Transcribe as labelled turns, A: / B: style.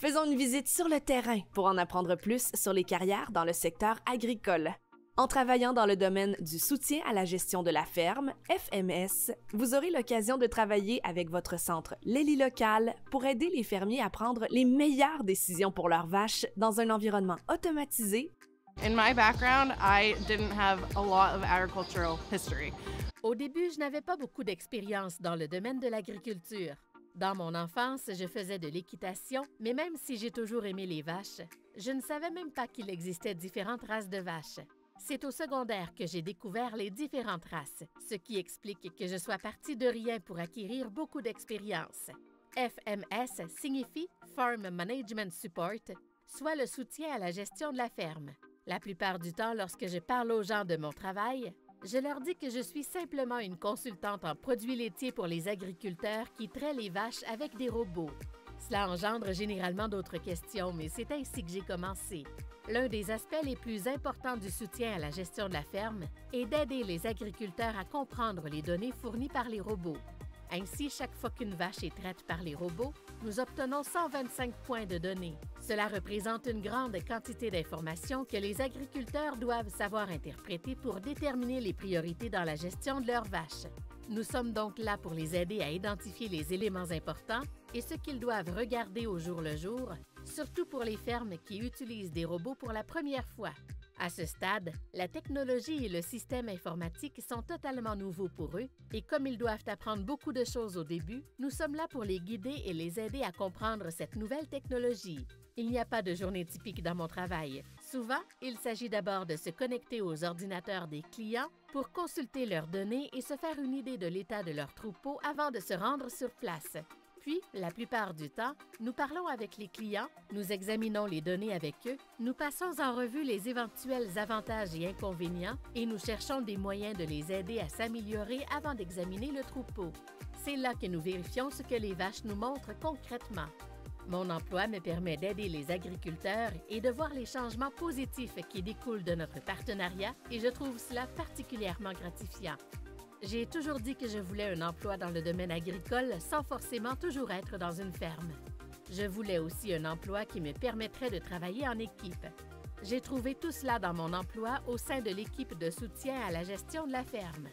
A: Faisons une visite sur le terrain pour en apprendre plus sur les carrières dans le secteur agricole. En travaillant dans le domaine du soutien à la gestion de la ferme, FMS, vous aurez l'occasion de travailler avec votre centre Lely Local pour aider les fermiers à prendre les meilleures décisions pour leurs vaches dans un environnement automatisé.
B: In my background, I didn't have a lot of agricultural history.
C: Au début, je n'avais pas beaucoup d'expérience dans le domaine de l'agriculture. Dans mon enfance, je faisais de l'équitation, mais même si j'ai toujours aimé les vaches, je ne savais même pas qu'il existait différentes races de vaches. C'est au secondaire que j'ai découvert les différentes races, ce qui explique que je sois partie de rien pour acquérir beaucoup d'expérience. FMS signifie Farm Management Support, soit le soutien à la gestion de la ferme. La plupart du temps, lorsque je parle aux gens de mon travail, je leur dis que je suis simplement une consultante en produits laitiers pour les agriculteurs qui traient les vaches avec des robots. Cela engendre généralement d'autres questions, mais c'est ainsi que j'ai commencé. L'un des aspects les plus importants du soutien à la gestion de la ferme est d'aider les agriculteurs à comprendre les données fournies par les robots. Ainsi, chaque fois qu'une vache est traite par les robots, nous obtenons 125 points de données. Cela représente une grande quantité d'informations que les agriculteurs doivent savoir interpréter pour déterminer les priorités dans la gestion de leurs vaches. Nous sommes donc là pour les aider à identifier les éléments importants et ce qu'ils doivent regarder au jour le jour, surtout pour les fermes qui utilisent des robots pour la première fois. À ce stade, la technologie et le système informatique sont totalement nouveaux pour eux et comme ils doivent apprendre beaucoup de choses au début, nous sommes là pour les guider et les aider à comprendre cette nouvelle technologie. Il n'y a pas de journée typique dans mon travail. Souvent, il s'agit d'abord de se connecter aux ordinateurs des clients pour consulter leurs données et se faire une idée de l'état de leur troupeau avant de se rendre sur place. Puis, la plupart du temps, nous parlons avec les clients, nous examinons les données avec eux, nous passons en revue les éventuels avantages et inconvénients et nous cherchons des moyens de les aider à s'améliorer avant d'examiner le troupeau. C'est là que nous vérifions ce que les vaches nous montrent concrètement. Mon emploi me permet d'aider les agriculteurs et de voir les changements positifs qui découlent de notre partenariat et je trouve cela particulièrement gratifiant. J'ai toujours dit que je voulais un emploi dans le domaine agricole sans forcément toujours être dans une ferme. Je voulais aussi un emploi qui me permettrait de travailler en équipe. J'ai trouvé tout cela dans mon emploi au sein de l'équipe de soutien à la gestion de la ferme.